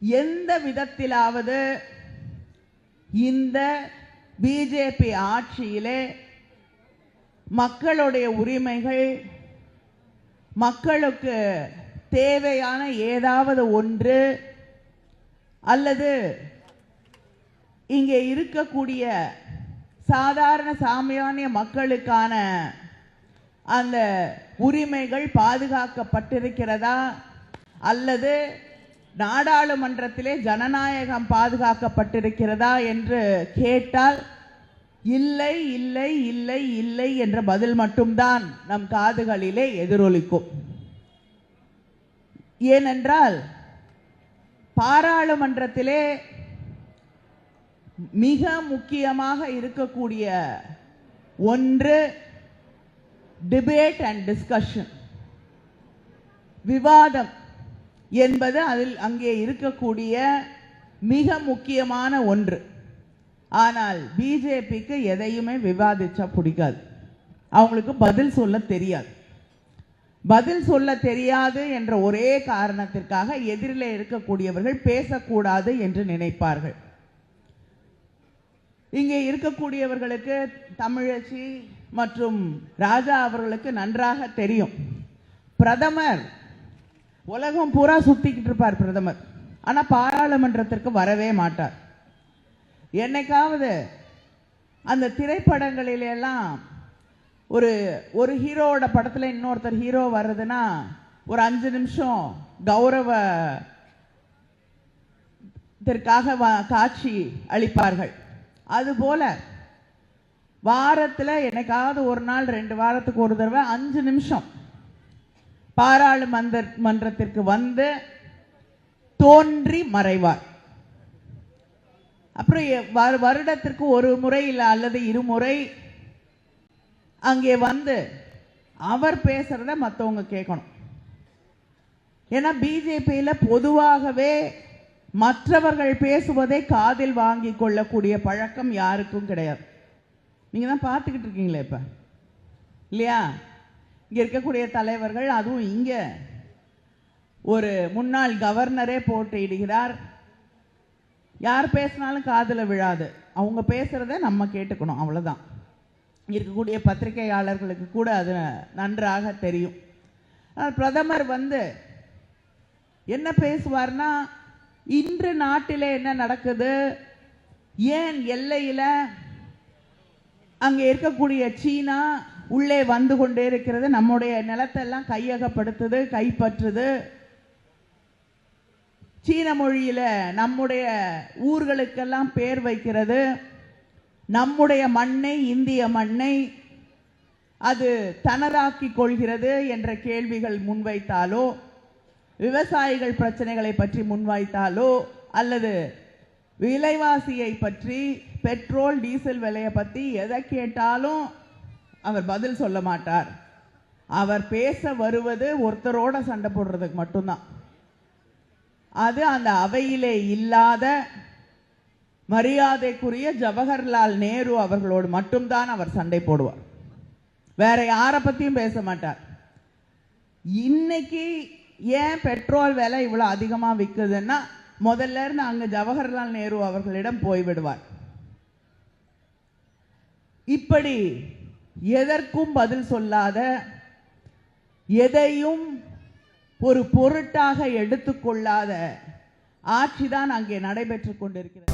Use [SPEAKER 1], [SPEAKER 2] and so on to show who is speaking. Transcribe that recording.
[SPEAKER 1] எந்த விதத்திலாவது இந்த பிஜேபி ஆட்சியிலே மக்களுடைய உரிமைகள், மக்களுக்கு தேவையான ஏதாவது ஒன்று அல்லது இங்கே இருக்கக்கூடிய சாதாரண சாமானிய மக்களுக்கான அந்த உரிமைகள் பாதுகாக்கப்பட்டிருக்கிறதா அல்லது நாடாளுமன்றத்திலே ஜனநாயகம் பாதுகாக்கப்பட்டிருக்கிறதா என்று கேட்டால் இல்லை இல்லை இல்லை இல்லை என்ற பதில் மட்டும்தான் நம் காதுகளிலே எதிரொலிக்கும். ஏனென்றால் பாராளுமன்றத்திலே மிக முக்கியமாக இருக்கக்கூடிய ஒன்று டிபேட் அண்ட் டிஸ்கஷன், விவாதம் என்பது அதில் அங்கே இருக்கக்கூடிய மிக முக்கியமான ஒன்று. ஆனால் பிஜேபிக்கு எதையுமே விவாதிச்சா பிடிக்காது, அவங்களுக்கு பதில் சொல்ல தெரியாது. பதில் சொல்ல தெரியாது என்ற ஒரே காரணத்திற்காக எதிரிலே இருக்கக்கூடியவர்கள் பேசக்கூடாது என்று நினைப்பார்கள். இங்கே இருக்கக்கூடியவர்களுக்கு, தமிழச்சி மற்றும் ராஜா அவர்களுக்கு நன்றாக தெரியும், பிரதமர் உலகம் பூரா சுத்திக்கிட்டு இருப்பார் பிரதமர், ஆனா பாராளுமன்றத்திற்கு வரவே மாட்டார். என்னைக்காவது அந்த திரைப்படங்களிலெல்லாம் ஒரு ஹீரோவோட படத்தில் இன்னொருத்தர் ஹீரோ வர்றதுன்னா ஒரு 5 நிமிஷம் கௌரவத்திற்காக காட்சி அளிப்பார்கள். அதுபோல வாரத்தில் என்னைக்காவது ஒரு நாள் 2 வாரத்துக்கு ஒரு தடவை 5 நிமிஷம் பாராளுமன்றத்திற்கு வந்து தோன்றி மறைவார். அப்புறம் வருடத்திற்கு ஒரு முறை இல்லை அல்லது 2 முறை அங்கே வந்து அவர் பேசுறத மற்றவங்க கேட்கணும். ஏன்னா பிஜேபியில் பொதுவாகவே மற்றவர்கள் பேசுவதை காதில் வாங்கி கொள்ளக்கூடிய பழக்கம் யாருக்கும் கிடையாது. நீங்க தான் பார்த்துக்கிட்டு இருக்கீங்களே இப்ப, இல்லையா? இங்க இருக்கக்கூடிய தலைவர்கள், அதுவும் இங்க ஒரு முன்னாள் கவர்னரே போட்டியிடுகிறார். யார் பேசினாலும் காதுல விழாது, அவங்க பேசுறத நம்ம கேட்டுக்கணும், அவ்வளவுதான். இருக்கக்கூடிய பத்திரிகையாளர்களுக்கு கூட அது நன்றாக தெரியும். பிரதமர் வந்து என்ன பேசுவார்னா, இன்று நாட்டிலே என்ன நடக்குது, ஏன் எல்லையில அங்கே இருக்கக்கூடிய சீனா உள்ளே வந்து கொண்டே இருக்கிறது, நம்முடைய நிலத்தெல்லாம் கையகப்படுத்துது, கைப்பற்றுது, சீன மொழியில நம்முடைய ஊர்களுக்கெல்லாம் பேர் வைக்கிறது, நம்முடைய மண்ணை, இந்திய மண்ணை அது தனதாக்கி கொள்கிறது என்ற கேள்விகள் முன்வைத்தாலோ, விவசாயிகள் பிரச்சனைகளை பற்றி முன்வைத்தாலோ, அல்லது விலைவாசியை பற்றி, பெட்ரோல் டீசல் விலையை பற்றி எதை கேட்டாலும் அவர் பதில் சொல்ல மாட்டார். அவர் பேச வருவது ஒருத்தரோட சண்டை போடுறதுக்கு மட்டும்தான். அது அந்த அவையிலே இல்லாத மரியாதைக்குரிய ஜவஹர்லால் நேரு அவர்களோடு மட்டும்தான் அவர் சண்டை போடுவார், வேற யாரை பத்தியும் பேச மாட்டார். இன்னைக்கு ஏன் பெட்ரோல் விலை இவ்வளவு அதிகமா விற்குதுன்னா, முதல்ல இருந்து அங்க ஜவஹர்லால் நேரு அவர்களிடம் போய்விடுவார். இப்படி எதற்கும் பதில் சொல்லாத, எதையும் ஒரு பொருட்டாக எடுத்துக்கொள்ளாத ஆட்சிதான் அங்கே நடைபெற்றுக் கொண்டிருக்கிறது.